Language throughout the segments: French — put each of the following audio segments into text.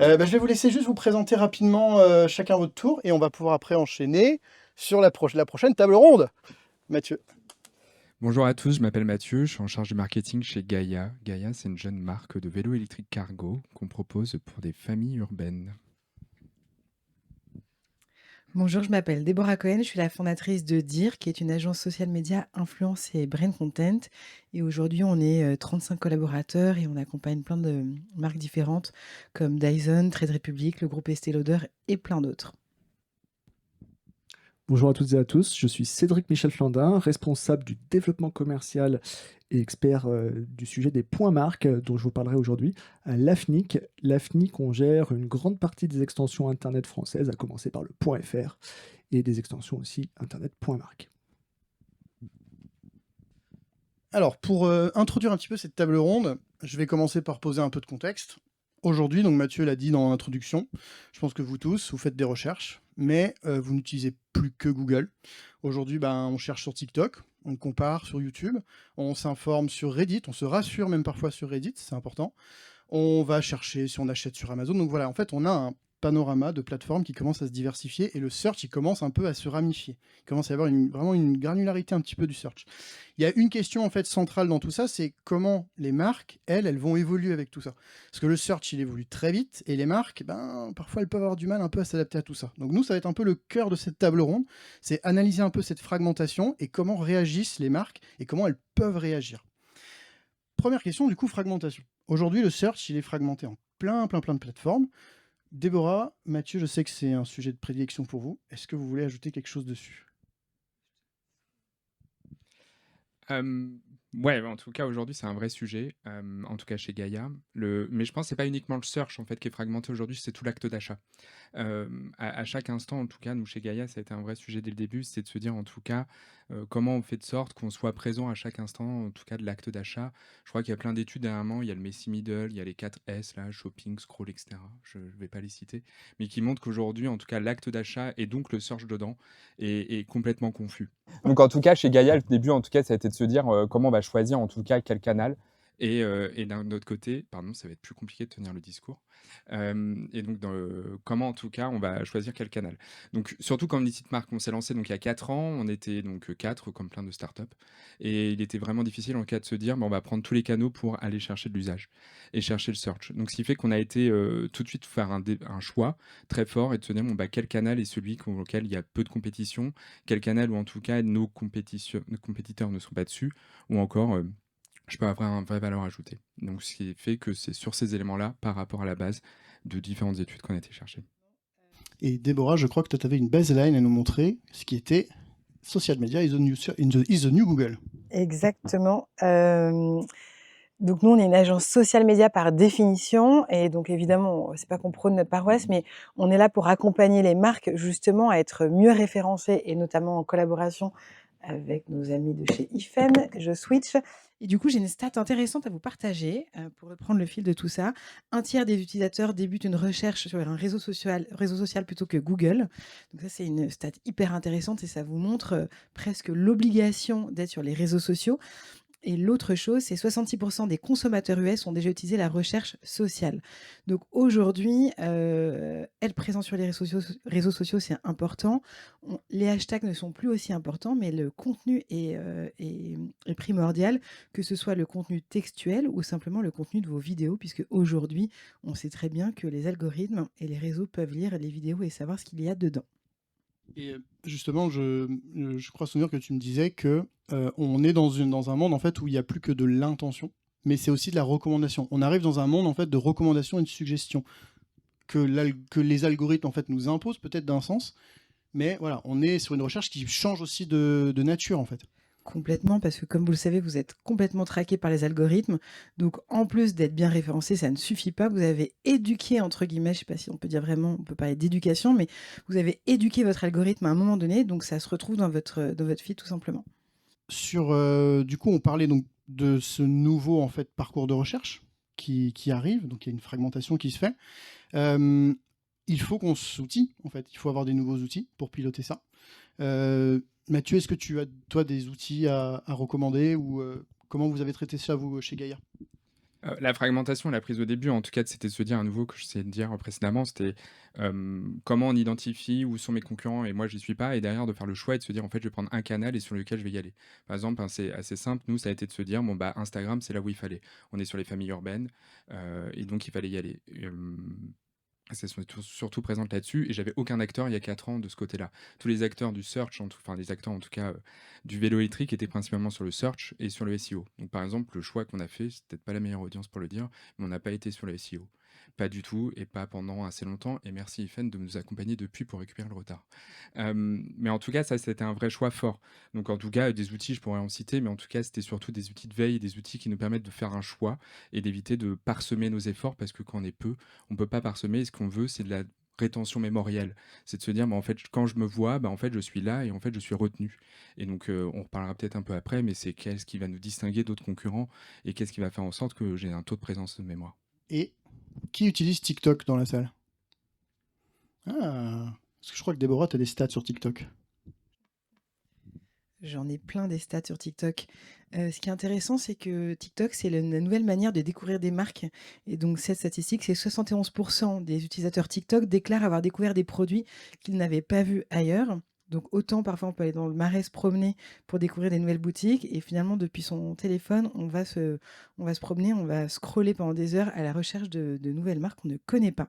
Je vais vous laisser juste vous présenter rapidement chacun votre tour et on va pouvoir après enchaîner sur la prochaine table ronde. Mathieu. Bonjour à tous, je m'appelle Mathieu, je suis en charge du marketing chez Gaia. Gaia, c'est une jeune marque de vélos électriques cargo qu'on propose pour des familles urbaines. Bonjour, je m'appelle Déborah Cohen, je suis la fondatrice de DIR, qui est une agence social média, influence et brain content. Et aujourd'hui, on est 35 collaborateurs et on accompagne plein de marques différentes comme Dyson, Trade Republic, le groupe Estée Lauder et plein d'autres. Bonjour à toutes et à tous, je suis Cédric Michel Flandin, responsable du développement commercial et expert du sujet des points marques dont je vous parlerai aujourd'hui à l'AFNIC. L'AFNIC, on gère une grande partie des extensions Internet françaises, à commencer par le .fr et des extensions aussi Internet .marque. Alors, pour introduire un petit peu cette table ronde, je vais commencer par poser un peu de contexte. Aujourd'hui, donc Mathieu l'a dit dans l'introduction, je pense que vous tous, vous faites des recherches, mais vous n'utilisez plus que Google. Aujourd'hui, on cherche sur TikTok, on compare sur YouTube, on s'informe sur Reddit, on se rassure même parfois sur Reddit, c'est important. On va chercher si on achète sur Amazon. Donc voilà, en fait, on a un panorama de plateformes qui commence à se diversifier et le search, il commence un peu à se ramifier. Il commence à y avoir vraiment une granularité un petit peu du search. Il y a une question en fait centrale dans tout ça, c'est comment les marques, elles vont évoluer avec tout ça. Parce que le search, il évolue très vite et les marques, parfois, elles peuvent avoir du mal un peu à s'adapter à tout ça. Donc nous, ça va être un peu le cœur de cette table ronde, c'est analyser un peu cette fragmentation et comment réagissent les marques et comment elles peuvent réagir. Première question, du coup, fragmentation. Aujourd'hui, le search, il est fragmenté en plein de plateformes. Déborah, Mathieu, je sais que c'est un sujet de prédilection pour vous. Est-ce que vous voulez ajouter quelque chose dessus? Ouais, en tout cas, aujourd'hui, c'est un vrai sujet, en tout cas chez Gaia. Mais je pense que c'est pas uniquement le search en fait qui est fragmenté aujourd'hui, c'est tout l'acte d'achat. À chaque instant, en tout cas, nous chez Gaia, ça a été un vrai sujet dès le début, c'est de se dire en tout cas comment on fait de sorte qu'on soit présent à chaque instant, en tout cas de l'acte d'achat. Je crois qu'il y a plein d'études dernièrement, il y a le Messi Middle, il y a les 4 S, là, shopping, scroll, etc. Je ne vais pas les citer, mais qui montrent qu'aujourd'hui, en tout cas, l'acte d'achat et donc le search dedans est complètement confus. Donc en tout cas, chez Gaia, le début, en tout cas, ça a été de se dire comment on va choisir en tout cas quel canal. Et d'un autre côté, pardon, ça va être plus compliqué de tenir le discours. Et donc, comment en tout cas on va choisir quel canal. Donc, surtout comme une petite marque, on s'est lancé donc il y a 4 ans, on était donc 4 comme plein de startups. Et il était vraiment difficile en cas de se dire, on va prendre tous les canaux pour aller chercher de l'usage et chercher le search. Donc, ce qui fait qu'on a été tout de suite faire un choix très fort et de se dire, quel canal est celui auquel il y a peu de compétition, quel canal où en tout cas nos compétiteurs ne sont pas dessus, ou encore je peux avoir une vraie valeur ajoutée. Donc ce qui fait que c'est sur ces éléments-là, par rapport à la base de différentes études qu'on a été chercher. Et Déborah, je crois que tu avais une baseline à nous montrer, ce qui était Social Media is the new Google. Exactement. Donc nous, on est une agence social média par définition, et donc évidemment, c'est pas qu'on prône notre paroisse, mais on est là pour accompagner les marques justement à être mieux référencées, et notamment en collaboration avec nos amis de chez IFEM. Je switch. Et du coup, j'ai une stat intéressante à vous partager pour reprendre le fil de tout ça. Un tiers des utilisateurs débutent une recherche sur un réseau social plutôt que Google. Donc ça, c'est une stat hyper intéressante et ça vous montre presque l'obligation d'être sur les réseaux sociaux. Et l'autre chose, c'est 66% des consommateurs US ont déjà utilisé la recherche sociale. Donc aujourd'hui, être présent sur les réseaux sociaux, c'est important. Les hashtags ne sont plus aussi importants, mais le contenu est primordial, que ce soit le contenu textuel ou simplement le contenu de vos vidéos, puisque aujourd'hui, on sait très bien que les algorithmes et les réseaux peuvent lire les vidéos et savoir ce qu'il y a dedans. Et justement, je crois souvenir que tu me disais que on est dans un monde en fait où il n'y a plus que de l'intention, mais c'est aussi de la recommandation. On arrive dans un monde en fait de recommandation et de suggestion que les algorithmes en fait nous imposent peut-être d'un sens, mais voilà, on est sur une recherche qui change aussi de nature en fait. Complètement, parce que comme vous le savez, vous êtes complètement traqué par les algorithmes. Donc, en plus d'être bien référencé, ça ne suffit pas. Vous avez éduqué, entre guillemets, je ne sais pas si on peut dire vraiment, on peut parler d'éducation, mais vous avez éduqué votre algorithme à un moment donné, donc ça se retrouve dans votre feed tout simplement. Du coup, on parlait donc de ce nouveau en fait parcours de recherche qui arrive, donc il y a une fragmentation qui se fait. Euh, il faut qu'on s'outille, en fait. Il faut avoir des nouveaux outils pour piloter ça. Mathieu, est-ce que tu as, toi, des outils à recommander ou comment vous avez traité ça, vous, chez Gaïa? La fragmentation, elle a prise au début, en tout cas, c'était de se dire à nouveau que j'essayais de dire précédemment, c'était, comment on identifie où sont mes concurrents et moi j'y suis pas et derrière de faire le choix et de se dire: «En fait, je vais prendre un canal et sur lequel je vais y aller». Par exemple, hein, c'est assez simple, nous, ça a été de se dire: «Bon, bah, Instagram, c'est là où il fallait». On est sur les familles urbaines, et donc il fallait y aller. Elles sont surtout présentes là-dessus et j'avais aucun acteur il y a 4 ans de ce côté-là. Tous les acteurs du search, enfin les acteurs en tout cas du vélo électrique étaient principalement sur le search et sur le SEO. Donc par exemple, le choix qu'on a fait, c'est peut-être pas la meilleure audience pour le dire, mais on n'a pas été sur le SEO. Pas du tout et pas pendant assez longtemps. Et merci IFEN de nous accompagner depuis pour récupérer le retard. Mais en tout cas, ça, c'était un vrai choix fort. Donc en tout cas, des outils, je pourrais en citer, mais en tout cas, c'était surtout des outils de veille, des outils qui nous permettent de faire un choix et d'éviter de parsemer nos efforts parce que quand on est peu, on peut pas parsemer. Et ce qu'on veut, c'est de la rétention mémorielle. C'est de se dire, bah, en fait, quand je me vois, bah, en fait, je suis là et en fait, je suis retenu. Et donc, on reparlera peut-être un peu après, mais c'est qu'est-ce qui va nous distinguer d'autres concurrents et qu'est-ce qui va faire en sorte que j'ai un taux de présence de mémoire. Et qui utilise TikTok dans la salle? Ah, parce que je crois que Déborah, tu as des stats sur TikTok. J'en ai plein des stats sur TikTok. Ce qui est intéressant, c'est que TikTok, c'est la nouvelle manière de découvrir des marques. Et donc, cette statistique, c'est 71% des utilisateurs TikTok déclarent avoir découvert des produits qu'ils n'avaient pas vus ailleurs. Donc, autant parfois, on peut aller dans le Marais se promener pour découvrir des nouvelles boutiques. Et finalement, depuis son téléphone, on va se promener, on va scroller pendant des heures à la recherche de nouvelles marques qu'on ne connaît pas.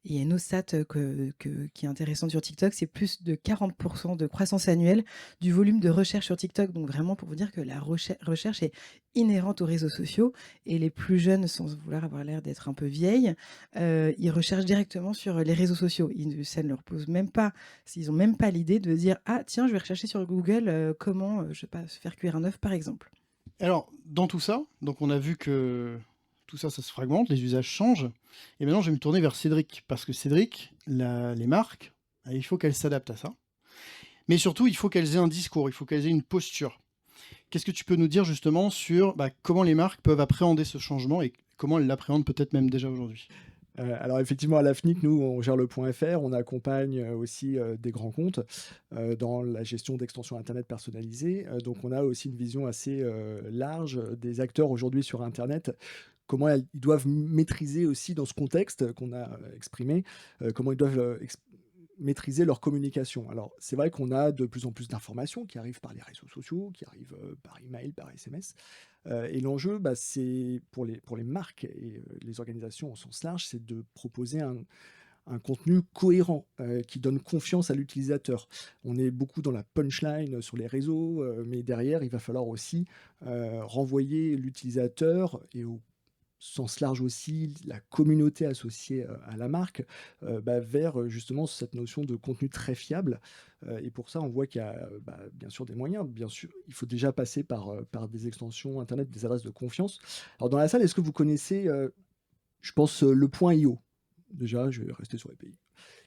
Et il y a une autre stat qui est intéressante sur TikTok, c'est plus de 40% de croissance annuelle du volume de recherche sur TikTok. Donc vraiment pour vous dire que la recherche est inhérente aux réseaux sociaux. Et les plus jeunes, sans vouloir avoir l'air d'être un peu vieilles, ils recherchent directement sur les réseaux sociaux. Ça ne leur pose même pas, ils n'ont même pas l'idée de dire «Ah tiens, je vais rechercher sur Google comment je sais pas, se faire cuire un œuf par exemple». Alors, dans tout ça, donc on a vu que tout ça, ça se fragmente, les usages changent. Et maintenant, je vais me tourner vers Cédric, parce que Cédric, les marques, il faut qu'elles s'adaptent à ça. Mais surtout, il faut qu'elles aient un discours, il faut qu'elles aient une posture. Qu'est-ce que tu peux nous dire justement sur comment les marques peuvent appréhender ce changement et comment elles l'appréhendent peut-être même déjà aujourd'hui? Alors effectivement, à la FNIC, nous, on gère le .fr, on accompagne aussi des grands comptes dans la gestion d'extensions Internet personnalisées. Donc on a aussi une vision assez large des acteurs aujourd'hui sur Internet, comment ils doivent maîtriser aussi dans ce contexte qu'on a exprimé, comment ils doivent maîtriser leur communication. Alors c'est vrai qu'on a de plus en plus d'informations qui arrivent par les réseaux sociaux, qui arrivent par email, par SMS. Et l'enjeu, c'est pour les marques et les organisations au sens large, c'est de proposer un contenu cohérent qui donne confiance à l'utilisateur. On est beaucoup dans la punchline sur les réseaux, mais derrière, il va falloir aussi renvoyer l'utilisateur et au sens large aussi, la communauté associée à la marque, vers justement cette notion de contenu très fiable. Et pour ça, on voit qu'il y a bien sûr des moyens. Bien sûr, il faut déjà passer par des extensions Internet, des adresses de confiance. Alors dans la salle, est-ce que vous connaissez, je pense, le point .io? Déjà, je vais rester sur les pays.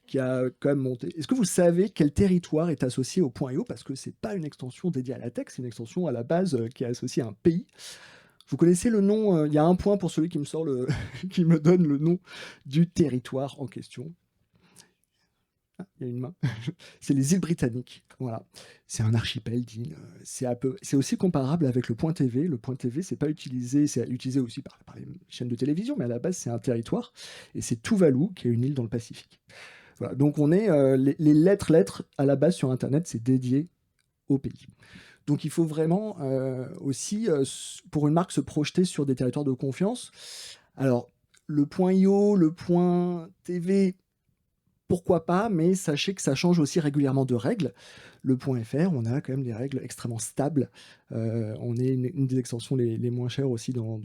Qui a quand même monté. Est-ce que vous savez quel territoire est associé au point .io? Parce que c'est pas une extension dédiée à la tech, c'est une extension à la base qui est associée à un pays. Vous connaissez le nom, il y a un point pour celui qui me sort qui me donne le nom du territoire en question. Ah, il y a une main. C'est les îles Britanniques. Voilà. C'est un archipel d'îles. C'est aussi comparable avec le point TV. Le point TV, c'est utilisé aussi par les chaînes de télévision, mais à la base, c'est un territoire. Et c'est Tuvalu, qui est une île dans le Pacifique. Voilà. Donc on est les lettres à la base sur Internet, c'est dédié au pays. Donc il faut vraiment aussi, pour une marque, se projeter sur des territoires de confiance. Alors, le point .io, le point TV, pourquoi pas, mais sachez que ça change aussi régulièrement de règles. Le point .fr, on a quand même des règles extrêmement stables. On est une des extensions les moins chères aussi dans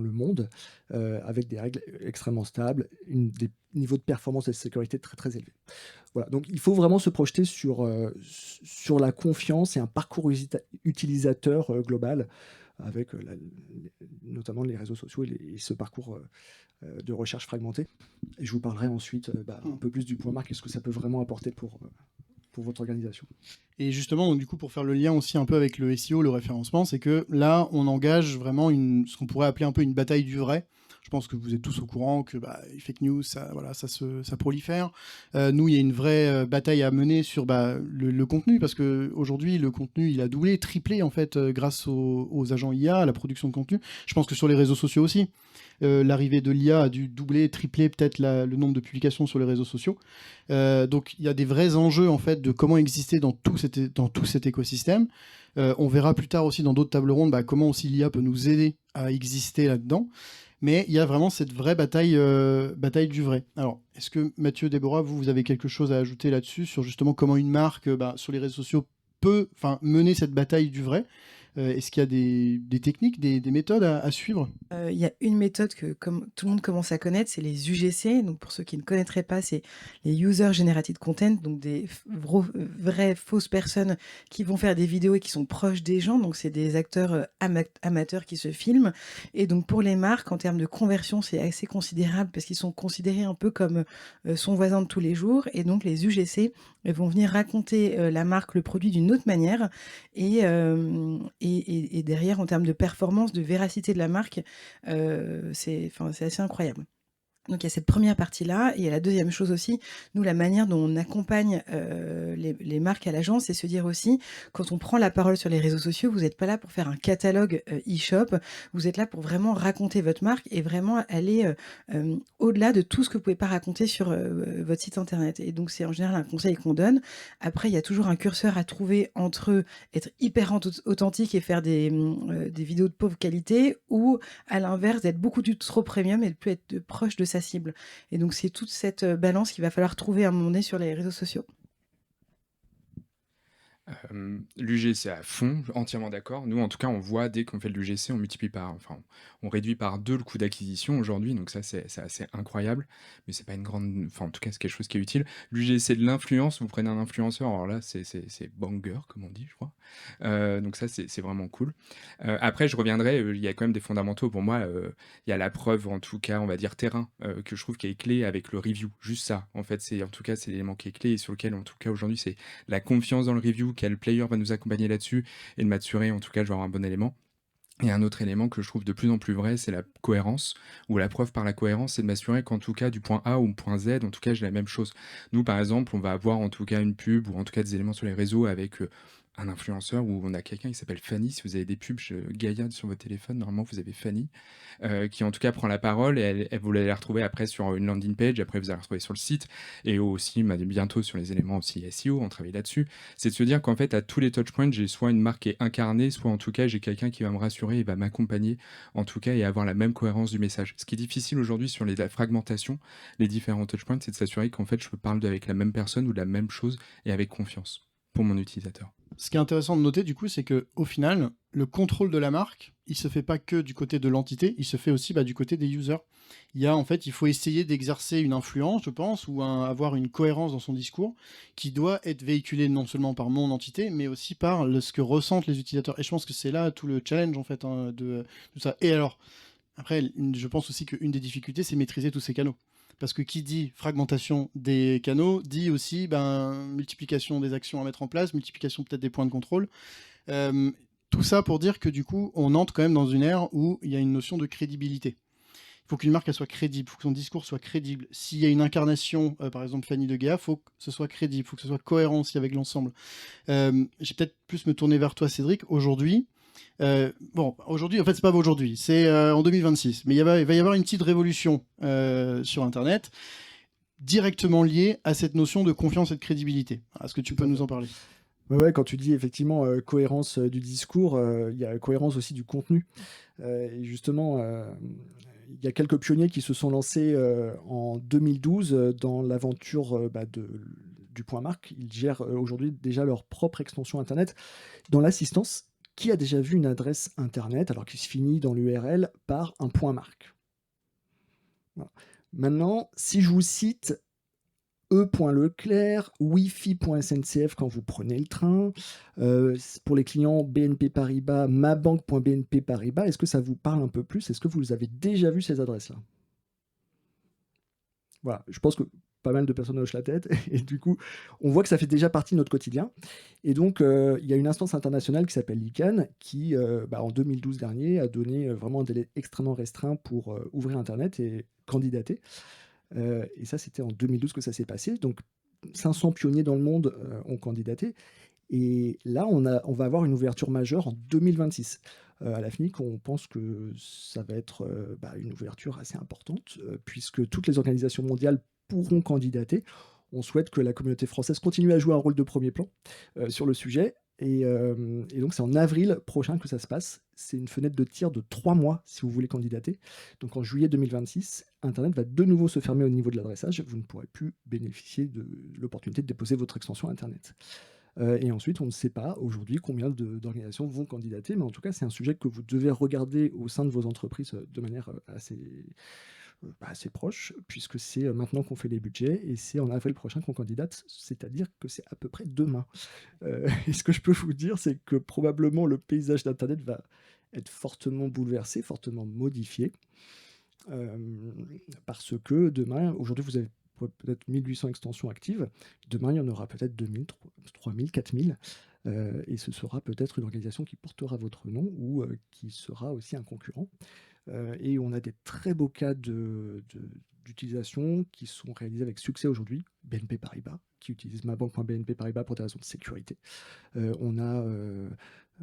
le monde, avec des règles extrêmement stables, des niveaux de performance et de sécurité très très élevés. Voilà, donc il faut vraiment se projeter sur la confiance et un parcours utilisateur global, avec notamment les réseaux sociaux et ce parcours de recherche fragmenté. Et je vous parlerai ensuite un peu plus du point marque et ce que ça peut vraiment apporter pour votre organisation. Et justement, donc, du coup, pour faire le lien aussi un peu avec le SEO, le référencement, c'est que là, on engage vraiment ce qu'on pourrait appeler un peu une bataille du vrai Je pense que vous êtes tous au courant que les fake news, ça, voilà, ça prolifère. Nous, il y a une vraie bataille à mener sur le contenu, parce qu'aujourd'hui, le contenu, il a doublé, triplé, en fait, grâce aux agents IA, à la production de contenu. Je pense que sur les réseaux sociaux aussi, l'arrivée de l'IA a dû doubler, tripler peut-être le nombre de publications sur les réseaux sociaux. Donc, il y a des vrais enjeux, en fait, de comment exister dans tout cet écosystème. On verra plus tard aussi dans d'autres tables rondes comment aussi l'IA peut nous aider à exister là-dedans. Mais il y a vraiment cette vraie bataille du vrai. Alors, est-ce que Mathieu, Déborah, vous avez quelque chose à ajouter là-dessus, sur justement comment une marque sur les réseaux sociaux peut mener cette bataille du vrai? Est-ce qu'il y a des techniques, des méthodes à suivre? Il y a une méthode que comme tout le monde commence à connaître, c'est les UGC. Donc pour ceux qui ne connaîtraient pas, c'est les User Generated Content, donc des vraies fausses personnes qui vont faire des vidéos et qui sont proches des gens. Donc c'est des acteurs amateurs qui se filment. Et donc pour les marques, en termes de conversion, c'est assez considérable parce qu'ils sont considérés un peu comme son voisin de tous les jours. Et donc les UGC vont venir raconter la marque, le produit d'une autre manière. Et derrière, en termes de performance, de véracité de la marque, c'est assez incroyable. Donc il y a cette première partie-là, et il y a la deuxième chose aussi, nous, la manière dont on accompagne les marques à l'agence, c'est se dire aussi, quand on prend la parole sur les réseaux sociaux, vous n'êtes pas là pour faire un catalogue e-shop, vous êtes là pour vraiment raconter votre marque et vraiment aller au-delà de tout ce que vous pouvez pas raconter sur votre site internet. Et donc c'est en général un conseil qu'on donne. Après, il y a toujours un curseur à trouver entre être hyper authentique et faire des vidéos de pauvre qualité, ou à l'inverse, d'être beaucoup trop premium et de plus être proche de sa cible. Et donc, c'est toute cette balance qu'il va falloir trouver à un moment donné sur les réseaux sociaux. L'UGC à fond, entièrement d'accord. Nous, en tout cas, on voit dès qu'on fait de l'UGC, on réduit par 2 le coût d'acquisition aujourd'hui, donc ça, c'est assez incroyable, mais c'est pas une grande, enfin, en tout cas, c'est quelque chose qui est utile. L'UGC de l'influence, vous prenez un influenceur, alors là, c'est banger, comme on dit, je crois. Donc ça, c'est vraiment cool. Après, je reviendrai, il y a quand même des fondamentaux pour moi. Il y a la preuve, en tout cas, on va dire terrain, que je trouve qui est clé avec le review. Juste ça, en fait, c'est l'élément qui est clé et sur lequel, en tout cas, aujourd'hui, c'est la confiance dans le review, quel player va nous accompagner là-dessus, et de m'assurer, en tout cas, je vais avoir un bon élément. Et un autre élément que je trouve de plus en plus vrai, c'est la cohérence, ou la preuve par la cohérence, c'est de m'assurer qu'en tout cas, du point A au point Z, en tout cas, j'ai la même chose. Nous, par exemple, on va avoir en tout cas une pub, ou en tout cas des éléments sur les réseaux avec un influenceur, où on a quelqu'un qui s'appelle Fanny. Si vous avez des pubs Gaïa sur votre téléphone, normalement, vous avez Fanny, qui en tout cas prend la parole, et vous allez la retrouver après sur une landing page, après vous allez la retrouver sur le site, et aussi bientôt sur les éléments aussi SEO, on travaille là-dessus. C'est de se dire qu'en fait, à tous les touchpoints, j'ai soit une marque qui est incarnée, soit en tout cas, j'ai quelqu'un qui va me rassurer et va m'accompagner, en tout cas, et avoir la même cohérence du message. Ce qui est difficile aujourd'hui sur la fragmentation, les différents touchpoints, c'est de s'assurer qu'en fait, je parle avec la même personne ou de la même chose et avec confiance pour mon utilisateur. Ce qui est intéressant de noter, du coup, c'est qu'au final, le contrôle de la marque, il se fait pas que du côté de l'entité, il se fait aussi du côté des users. Il faut essayer d'exercer une influence, je pense, ou avoir une cohérence dans son discours, qui doit être véhiculé non seulement par mon entité, mais aussi par ce que ressentent les utilisateurs. Et je pense que c'est là tout le challenge, en fait, de tout ça. Et alors, après, je pense aussi qu'une des difficultés, c'est maîtriser tous ces canaux. Parce que qui dit fragmentation des canaux, dit aussi multiplication des actions à mettre en place, multiplication peut-être des points de contrôle. Tout ça pour dire que du coup, on entre quand même dans une ère où il y a une notion de crédibilité. Il faut qu'une marque elle soit crédible, il faut que son discours soit crédible. S'il y a une incarnation, par exemple Fanny de Gaïa, il faut que ce soit crédible, il faut que ce soit cohérent aussi avec l'ensemble. J'ai peut-être plus me tourner vers toi, Cédric. Aujourd'hui, aujourd'hui, en fait, c'est pas aujourd'hui, c'est en 2026. Mais il va y avoir une petite révolution sur Internet, directement liée à cette notion de confiance et de crédibilité. Est-ce que tu peux nous en parler? Ouais, quand tu dis effectivement cohérence du discours, il y a cohérence aussi du contenu. Et justement, il y a quelques pionniers qui se sont lancés en 2012 dans l'aventure du point marque. Ils gèrent aujourd'hui déjà leur propre extension Internet. Dans l'assistance, qui a déjà vu une adresse Internet, alors qui se finit dans l'URL par un point marque? Voilà. Maintenant, si je vous cite E.Leclerc, wifi.sncf quand vous prenez le train, pour les clients BNP Paribas, mabanque.bnp Paribas, est-ce que ça vous parle un peu plus? Est-ce que vous avez déjà vu ces adresses-là? Voilà, je pense que pas mal de personnes hochent la tête. Et du coup, on voit que ça fait déjà partie de notre quotidien. Et donc, il y a une instance internationale qui s'appelle l'ICANN qui, en 2012 dernier, a donné vraiment un délai extrêmement restreint pour ouvrir Internet et candidater. Et ça, c'était en 2012 que ça s'est passé. Donc, 500 pionniers dans le monde ont candidaté. Et là, on va avoir une ouverture majeure en 2026. À la FNIC, on pense que ça va être une ouverture assez importante, puisque toutes les organisations mondiales pourront candidater. On souhaite que la communauté française continue à jouer un rôle de premier plan sur le sujet. Et donc, c'est en avril prochain que ça se passe. C'est une fenêtre de tir de 3 mois si vous voulez candidater. Donc, en juillet 2026, Internet va de nouveau se fermer au niveau de l'adressage. Vous ne pourrez plus bénéficier de l'opportunité de déposer votre extension Internet. Et ensuite, on ne sait pas aujourd'hui combien d'organisations vont candidater, mais en tout cas, c'est un sujet que vous devez regarder au sein de vos entreprises de manière assez proche, puisque c'est maintenant qu'on fait les budgets et c'est en avril prochain qu'on candidate, c'est-à-dire que c'est à peu près demain. Et ce que je peux vous dire, c'est que probablement le paysage d'Internet va être fortement bouleversé, fortement modifié, parce que demain, aujourd'hui, vous avez peut-être 1800 extensions actives. Demain, il y en aura peut-être 2000, 3000, 4000. Et ce sera peut-être une organisation qui portera votre nom ou qui sera aussi un concurrent. Et on a des très beaux cas d'utilisation qui sont réalisés avec succès aujourd'hui. BNP Paribas, qui utilise mabank.bnp Paribas pour des raisons de sécurité. On a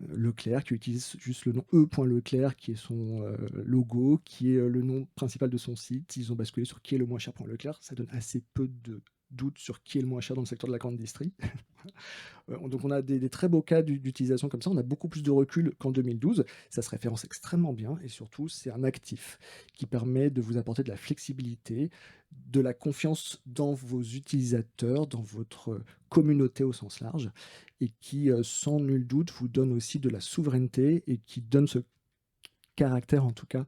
Leclerc qui utilise juste le nom e.leclerc qui est son logo, qui est le nom principal de son site. Ils ont basculé sur qui est le moins cher.leclerc. Ça donne assez peu de doute sur qui est le moins cher dans le secteur de la grande distrie. Donc on a des très beaux cas d'utilisation comme ça. On a beaucoup plus de recul qu'en 2012. Ça se référence extrêmement bien et surtout c'est un actif qui permet de vous apporter de la flexibilité, de la confiance dans vos utilisateurs, dans votre communauté au sens large, et qui, sans nul doute, vous donne aussi de la souveraineté et qui donne ce caractère, en tout cas,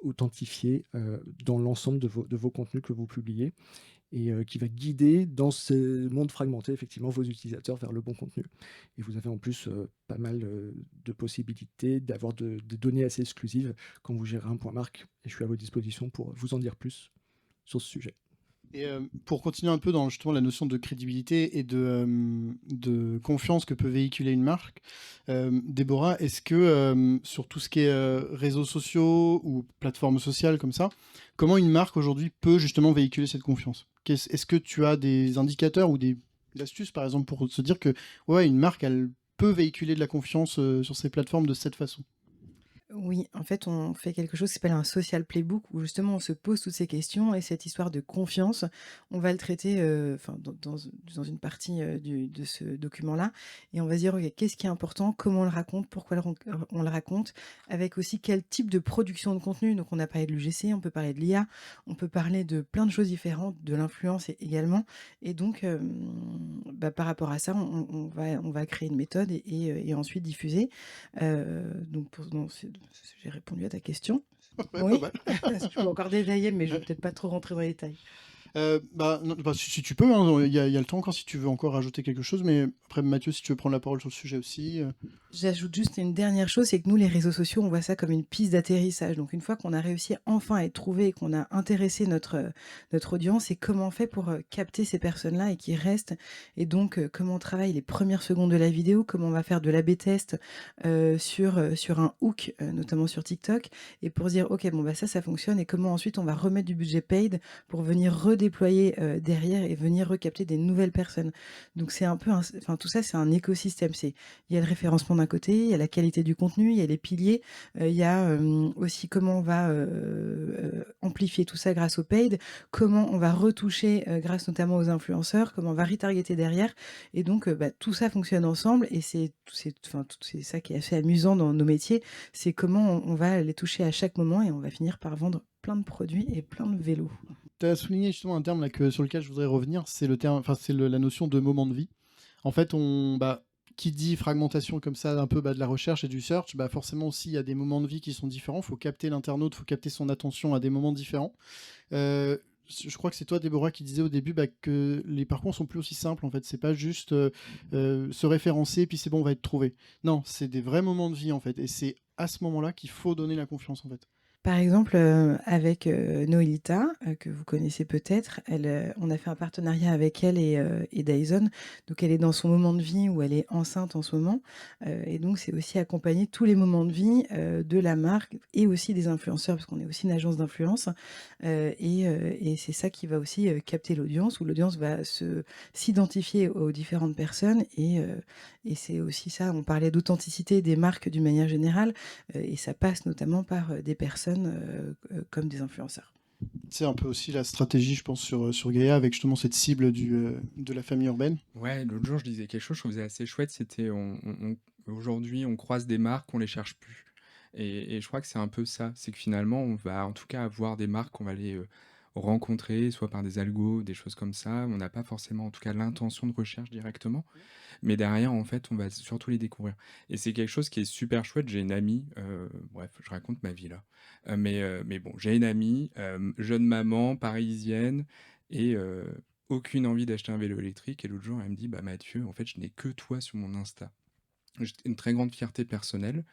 authentifié dans l'ensemble de vos contenus que vous publiez et qui va guider dans ce monde fragmenté, effectivement, vos utilisateurs vers le bon contenu. Et vous avez en plus pas mal de possibilités d'avoir des données assez exclusives quand vous gérez un point marque. Et je suis à votre disposition pour vous en dire plus sur ce sujet. Et pour continuer un peu dans justement la notion de crédibilité et de confiance que peut véhiculer une marque, Déborah, est-ce que sur tout ce qui est réseaux sociaux ou plateformes sociales comme ça, comment une marque aujourd'hui peut justement véhiculer cette confiance? Est-ce que tu as des indicateurs ou des astuces par exemple pour se dire que ouais, une marque elle peut véhiculer de la confiance sur ces plateformes de cette façon? Oui, en fait, on fait quelque chose qui s'appelle un social playbook où justement on se pose toutes ces questions et cette histoire de confiance, on va le traiter dans une partie de ce document-là et on va se dire, ok, qu'est-ce qui est important, comment on le raconte, pourquoi on le raconte, avec aussi quel type de production de contenu. Donc on a parlé de l'UGC, on peut parler de l'IA, on peut parler de plein de choses différentes, de l'influence également. Et donc, par rapport à ça, on va créer une méthode et ensuite diffuser. J'ai répondu à ta question. Ouais, Oui, pas mal. je peux encore détailler, mais je ne vais peut-être pas trop rentrer dans les détails. Non, si tu peux, hein, il y a le temps encore si tu veux encore rajouter quelque chose, mais après Mathieu, si tu veux prendre la parole sur le sujet aussi. J'ajoute juste une dernière chose, c'est que nous, les réseaux sociaux, on voit ça comme une piste d'atterrissage. Donc, une fois qu'on a réussi enfin à être trouvé et qu'on a intéressé notre audience, c'est comment on fait pour capter ces personnes-là et qui restent. Et donc, comment on travaille les premières secondes de la vidéo, comment on va faire de l'A/B test sur un hook, notamment sur TikTok, et pour se dire, OK, bon, bah ça fonctionne, et comment ensuite on va remettre du budget paid pour venir redéployer derrière et venir recapter des nouvelles personnes. Donc, c'est un peu, tout ça, c'est un écosystème. Il y a le référencement d'un côté, il y a la qualité du contenu, il y a les piliers, il y a aussi comment on va amplifier tout ça grâce au paid, comment on va retoucher grâce notamment aux influenceurs, comment on va retargeter derrière. Et donc, tout ça fonctionne ensemble et c'est ça qui est assez amusant dans nos métiers, c'est comment on va les toucher à chaque moment et on va finir par vendre plein de produits et plein de vélos. Tu as souligné justement un terme là, sur lequel je voudrais revenir, c'est la notion de moment de vie. En fait, qui dit fragmentation comme ça, un peu de la recherche et du search, forcément aussi il y a des moments de vie qui sont différents. Il faut capter l'internaute, il faut capter son attention à des moments différents. Je crois que c'est toi, Déborah, qui disais au début que les parcours sont plus aussi simples. En fait, c'est pas juste se référencer puis c'est bon, on va être trouvé. Non, c'est des vrais moments de vie en fait, et c'est à ce moment-là qu'il faut donner la confiance en fait. Par exemple, avec, Noélita, que vous connaissez peut-être, on a fait un partenariat avec elle et Dyson. Donc elle est dans son moment de vie où elle est enceinte en ce moment, et donc c'est aussi accompagner tous les moments de vie, de la marque et aussi des influenceurs, parce qu'on est aussi une agence d'influence, et c'est ça qui va aussi, capter l'audience, où l'audience va s'identifier aux différentes personnes et c'est aussi ça, on parlait d'authenticité des marques d'une manière générale. Et ça passe notamment par, des personnes, comme des influenceurs. C'est un peu aussi la stratégie, je pense, sur Gaïa, avec justement cette cible de la famille urbaine. Ouais, l'autre jour, je disais quelque chose, je trouvais assez chouette, c'était aujourd'hui, on croise des marques, on les cherche plus. Et je crois que c'est un peu ça, c'est que finalement, on va en tout cas avoir des marques qu'on va aller rencontrer, soit par des algos, des choses comme ça. On n'a pas forcément, en tout cas, l'intention de recherche directement. Mais derrière, en fait, on va surtout les découvrir. Et c'est quelque chose qui est super chouette. J'ai une amie, bref, je raconte ma vie là. Mais bon, j'ai une amie, jeune maman, parisienne, et aucune envie d'acheter un vélo électrique. Et l'autre jour, elle me dit, bah Mathieu, en fait, je n'ai que toi sur mon Insta. J'ai une très grande fierté personnelle,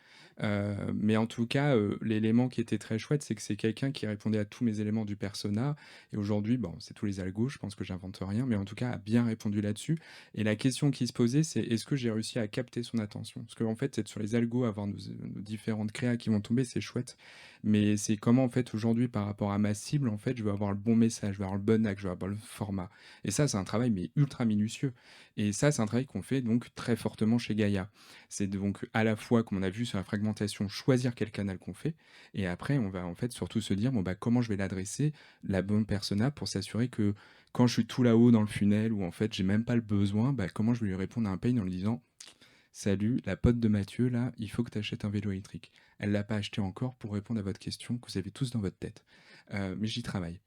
mais en tout cas, l'élément qui était très chouette, c'est que c'est quelqu'un qui répondait à tous mes éléments du persona et aujourd'hui, bon, c'est tous les algos, je pense que j'invente rien, mais en tout cas, a bien répondu là-dessus et la question qui se posait, c'est: «Est-ce que j'ai réussi à capter son attention?» Parce qu'en fait, être sur les algos, avoir nos différentes créas qui vont tomber, c'est chouette, mais c'est comment, en fait, aujourd'hui, par rapport à ma cible, en fait, je veux avoir le bon message, je veux avoir le bon axe, je veux avoir le format et ça, c'est un travail, mais ultra minutieux et ça, c'est un travail qu'on fait donc très fortement chez Gaïa. C'est donc à la fois, comme on a vu sur la fragmentation, choisir quel canal qu'on fait, et après, on va en fait surtout se dire, bon, bah, comment je vais l'adresser, la bonne persona, pour s'assurer que quand je suis tout là-haut dans le funnel, où en fait j'ai même pas le besoin, bah, comment je vais lui répondre à un pain en lui disant, salut, la pote de Mathieu, là, il faut que tu achètes un vélo électrique. Elle l'a pas acheté encore pour répondre à votre question que vous avez tous dans votre tête. Mais j'y travaille.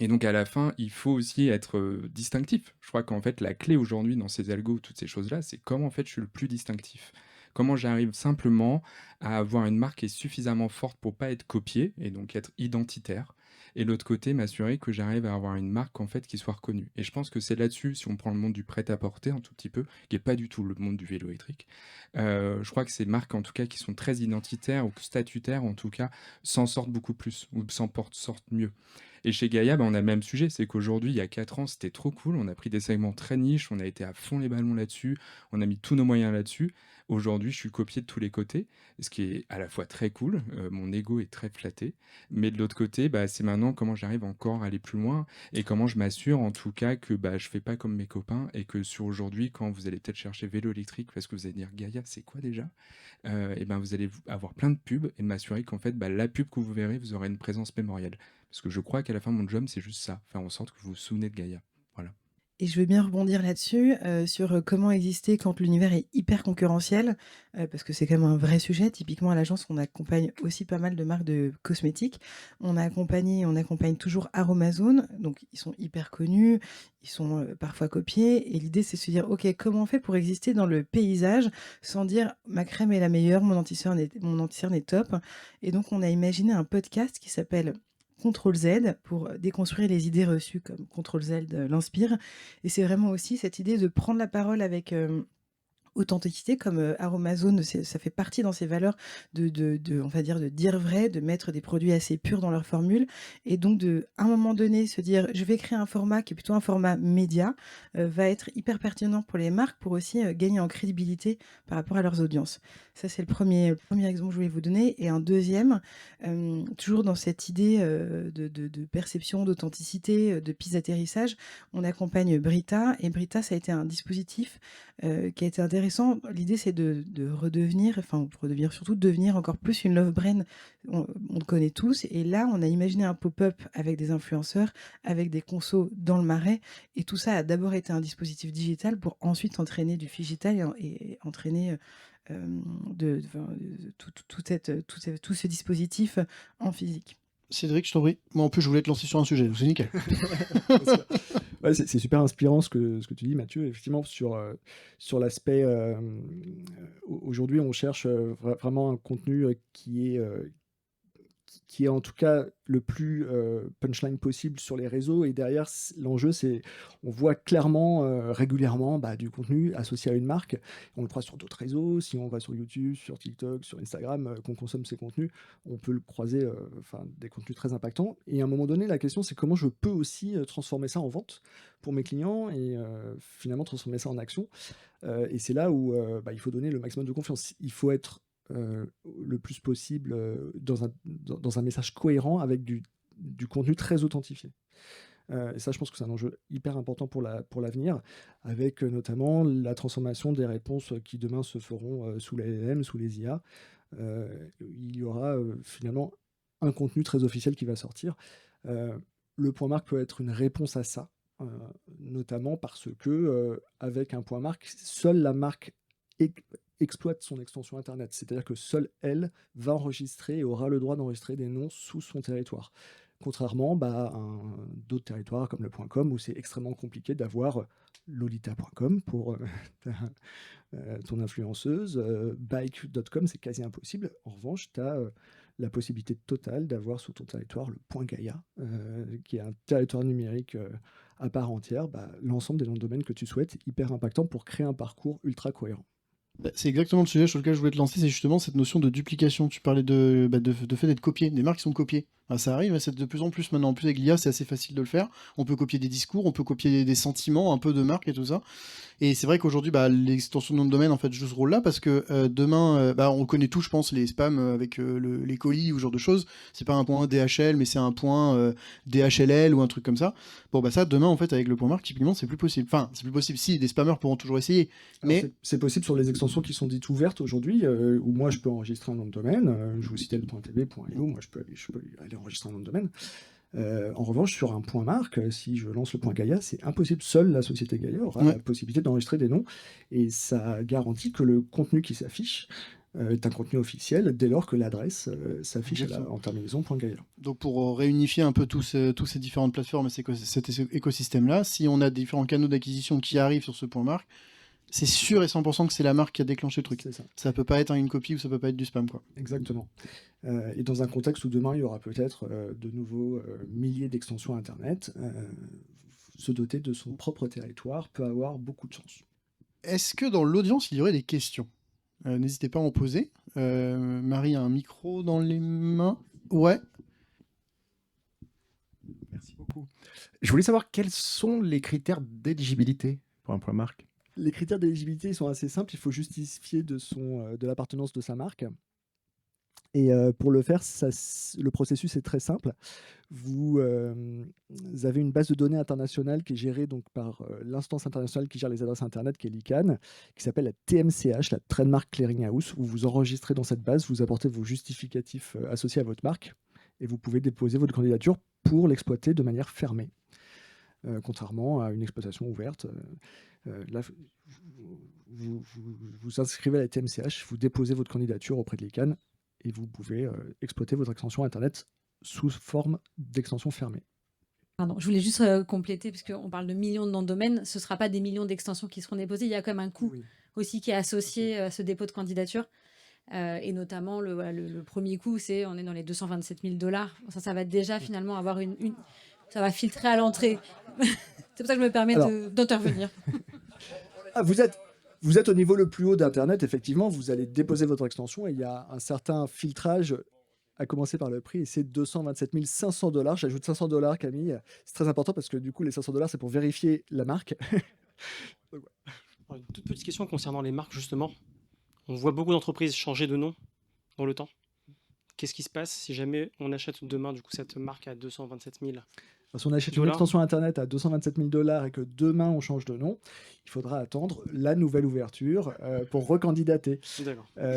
Et donc à la fin, il faut aussi être distinctif. Je crois qu'en fait, la clé aujourd'hui dans ces algos, toutes ces choses-là, c'est comment en fait je suis le plus distinctif. Comment j'arrive simplement à avoir une marque qui est suffisamment forte pour pas être copiée et donc être identitaire. Et l'autre côté, m'assurer que j'arrive à avoir une marque en fait qui soit reconnue. Et je pense que c'est là-dessus, si on prend le monde du prêt-à-porter un tout petit peu, qui est pas du tout le monde du vélo électrique, je crois que ces marques en tout cas qui sont très identitaires ou statutaires en tout cas s'en sortent beaucoup plus ou sortent mieux. Et chez Gaïa, bah, on a le même sujet, c'est qu'aujourd'hui, il y a 4 ans, c'était trop cool. On a pris des segments très niches, on a été à fond les ballons là-dessus, on a mis tous nos moyens là-dessus. Aujourd'hui, je suis copié de tous les côtés, ce qui est à la fois très cool, mon ego est très flatté, mais de l'autre côté, bah, c'est maintenant comment j'arrive encore à aller plus loin et comment je m'assure en tout cas que bah, je fais pas comme mes copains et que sur aujourd'hui, quand vous allez peut-être chercher vélo électrique parce que vous allez dire Gaïa, c'est quoi déjà? Et ben vous allez avoir plein de pubs et de m'assurer qu'en fait, bah, la pub que vous verrez, vous aurez une présence mémorielle. Parce que je crois qu'à la fin, mon job, c'est juste ça, faire en sorte que vous vous souvenez de Gaïa. Voilà. Et je veux bien rebondir là-dessus, sur, comment exister quand l'univers est hyper concurrentiel, parce que c'est quand même un vrai sujet. Typiquement à l'agence, on accompagne aussi pas mal de marques de cosmétiques. On accompagne toujours Aromazone, donc ils sont hyper connus, ils sont, parfois copiés et l'idée c'est de se dire: «OK, comment on fait pour exister dans le paysage sans dire: "Ma crème est la meilleure, mon anti-cerne est top"?» Et donc on a imaginé un podcast qui s'appelle Contrôle Z pour déconstruire les idées reçues comme Contrôle Z l'Inspire. Et c'est vraiment aussi cette idée de prendre la parole avec authenticité comme Aromazone, ça fait partie dans ses valeurs on va dire, de dire vrai, de mettre des produits assez purs dans leur formule et donc de, à un moment donné, se dire: «Je vais créer un format qui est plutôt un format média», va être hyper pertinent pour les marques pour aussi, gagner en crédibilité par rapport à leurs audiences. Ça, c'est le premier exemple que je voulais vous donner et un deuxième, toujours dans cette idée, de perception, d'authenticité, de piste d'atterrissage, on accompagne Brita et Brita, ça a été un dispositif qui a été intéressant. L'idée, c'est de redevenir, enfin, redevenir surtout, de devenir encore plus une love brand. On le connaît tous. Et là, on a imaginé un pop-up avec des influenceurs, avec des consos dans le Marais. Et tout ça a d'abord été un dispositif digital pour ensuite entraîner du digital et entraîner tout ce dispositif en physique. Cédric, je t'en prie. Moi, en plus, je voulais te lancer sur un sujet, donc c'est nickel. Bien sûr. Ouais, c'est super inspirant ce que tu dis, Mathieu. Effectivement, sur l'aspect, aujourd'hui, on cherche vraiment un contenu qui est en tout cas le plus punchline possible sur les réseaux. Et derrière, l'enjeu, c'est on voit clairement, régulièrement, du contenu associé à une marque. On le croise sur d'autres réseaux. Si on va sur YouTube, sur TikTok, sur Instagram, qu'on consomme ces contenus, on peut le croiser, des contenus très impactants. Et à un moment donné, la question, c'est comment je peux aussi transformer ça en vente pour mes clients et finalement transformer ça en action. Et c'est là où il faut donner le maximum de confiance. Il faut être le plus possible dans un message cohérent avec du contenu très authentifié. Et ça, je pense que c'est un enjeu hyper important pour l'avenir, avec notamment la transformation des réponses qui demain se feront sous les LLM, sous les IA. Il y aura finalement un contenu très officiel qui va sortir. Le point marque peut être une réponse à ça, notamment parce que avec un point marque, seule la marque exploite son extension internet, c'est-à-dire que seule elle va enregistrer et aura le droit d'enregistrer des noms sous son territoire. Contrairement à d'autres territoires comme le .com où c'est extrêmement compliqué d'avoir lolita.com pour ton influenceuse, bike.com, c'est quasi impossible. En revanche, tu as la possibilité totale d'avoir sur ton territoire le .gaia, qui est un territoire numérique à part entière, l'ensemble des noms de domaine que tu souhaites, hyper impactant pour créer un parcours ultra cohérent. C'est exactement le sujet sur lequel je voulais te lancer, c'est justement cette notion de duplication. Tu parlais de fait d'être copié, des marques qui sont copiées. Ça arrive, c'est de plus en plus maintenant. En plus, avec l'IA, c'est assez facile de le faire. On peut copier des discours, on peut copier des sentiments, un peu de marque et tout ça. Et c'est vrai qu'aujourd'hui, l'extension de nom de domaine en fait joue ce rôle-là parce que demain, on connaît tous, je pense, les spams avec les colis ou ce genre de choses. C'est pas un point DHL, mais c'est un point DHLL ou un truc comme ça. Bon, ça, demain, en fait, avec le point marque, typiquement, c'est plus possible. Enfin, c'est plus possible. Si, des spammers pourront toujours essayer. Mais c'est possible sur les extensions qui sont dites ouvertes aujourd'hui, où moi je peux enregistrer un nom de domaine. Je vous citais le .tv, .io, moi je peux aller enregistrer un nom de domaine. En revanche, sur un point marque, si je lance le .gaia, c'est impossible. Seule la société Gaia aura la possibilité d'enregistrer des noms. Et ça garantit que le contenu qui s'affiche est un contenu officiel dès lors que l'adresse s'affiche en terminaison .gaia. Donc pour réunifier un peu tous ces différentes plateformes et cet écosystème-là, si on a différents canaux d'acquisition qui arrivent sur ce point marque, c'est sûr et 100% que c'est la marque qui a déclenché le truc. Ça peut pas être une copie ou ça peut pas être du spam, quoi. Exactement. Et dans un contexte où demain il y aura peut-être de nouveaux milliers d'extensions Internet, se doter de son propre territoire peut avoir beaucoup de chance. Est-ce que dans l'audience il y aurait des questions? N'hésitez pas à en poser. Marie a un micro dans les mains. Ouais. Merci beaucoup. Je voulais savoir quels sont les critères d'éligibilité pour un point marque. Les critères d'éligibilité sont assez simples. Il faut justifier de l'appartenance de sa marque. Et pour le faire, le processus est très simple. Vous avez une base de données internationale qui est gérée donc, par l'instance internationale qui gère les adresses Internet, qui est l'ICANN, qui s'appelle la TMCH, la Trademark Clearing House, où vous enregistrez dans cette base, vous apportez vos justificatifs associés à votre marque, et vous pouvez déposer votre candidature pour l'exploiter de manière fermée, contrairement à une exploitation ouverte. Là, vous inscrivez à la TMCH, vous déposez votre candidature auprès de l'ICANN, et vous pouvez exploiter votre extension Internet sous forme d'extension fermée. Pardon, je voulais juste compléter, parce qu'on parle de millions de noms de domaine, ce ne sera pas des millions d'extensions qui seront déposées, il y a quand même un coût aussi qui est associé à ce dépôt de candidature, et notamment le premier coût, on est dans les $227 000. Ça va déjà finalement avoir ça va filtrer à l'entrée. C'est pour ça que je me permets d'intervenir. Vous êtes au niveau le plus haut d'Internet, effectivement, vous allez déposer votre extension et il y a un certain filtrage, à commencer par le prix, et c'est $227 500. J'ajoute $500, Camille. C'est très important parce que du coup, les $500, c'est pour vérifier la marque. Une toute petite question concernant les marques, justement. On voit beaucoup d'entreprises changer de nom dans le temps. Qu'est-ce qui se passe si jamais on achète demain du coup, cette marque à 227 000 $? Si on achète une extension Internet à $227 000 et que demain on change de nom, il faudra attendre la nouvelle ouverture pour recandidater.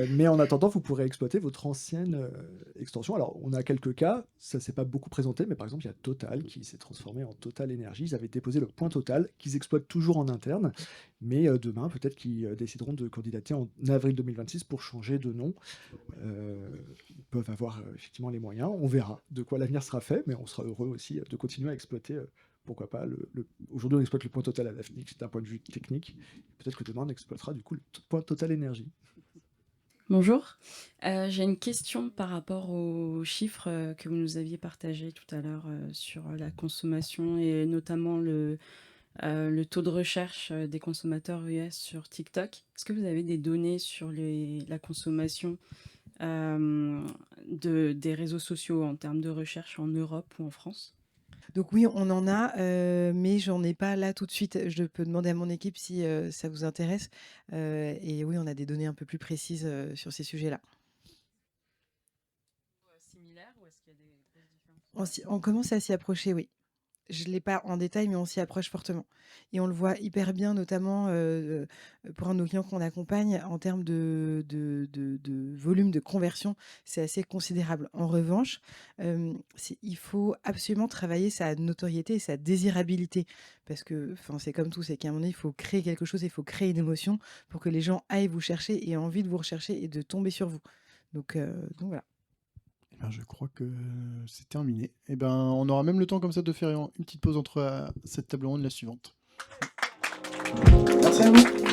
Mais en attendant, vous pourrez exploiter votre ancienne extension. Alors, on a quelques cas, ça ne s'est pas beaucoup présenté, mais par exemple, il y a Total qui s'est transformé en Total Énergie. Ils avaient déposé le point Total qu'ils exploitent toujours en interne, mais demain, peut-être qu'ils décideront de candidater en avril 2026 pour changer de nom. Ils peuvent avoir effectivement les moyens. On verra de quoi l'avenir sera fait, mais on sera heureux aussi de continuer à exploiter, pourquoi pas, aujourd'hui on exploite le point Total à l'AFNIC, c'est un point de vue technique, peut-être que demain on exploitera du coup le point Total Énergie. Bonjour. J'ai une question par rapport aux chiffres que vous nous aviez partagés tout à l'heure sur la consommation et notamment le taux de recherche des consommateurs US sur TikTok. Est-ce que vous avez des données sur la consommation des réseaux sociaux en termes de recherche en Europe ou en France? Donc oui, on en a, mais j'en ai pas là tout de suite. Je peux demander à mon équipe si, ça vous intéresse. Et oui, on a des données un peu plus précises, sur ces sujets-là. Similaire ou est-ce qu'il y a des grosses différences? On commence à s'y approcher, oui. Je ne l'ai pas en détail, mais on s'y approche fortement. Et on le voit hyper bien, notamment pour un de nos clients qu'on accompagne, en termes de volume de conversion, c'est assez considérable. En revanche, il faut absolument travailler sa notoriété et sa désirabilité. Parce que c'est comme tout, c'est qu'à un moment donné, il faut créer quelque chose, il faut créer une émotion pour que les gens aillent vous chercher et aient envie de vous rechercher et de tomber sur vous. Donc voilà. Eh ben, je crois que c'est terminé. Et ben, on aura même le temps comme ça de faire une petite pause entre cette table ronde et la suivante. Merci à vous.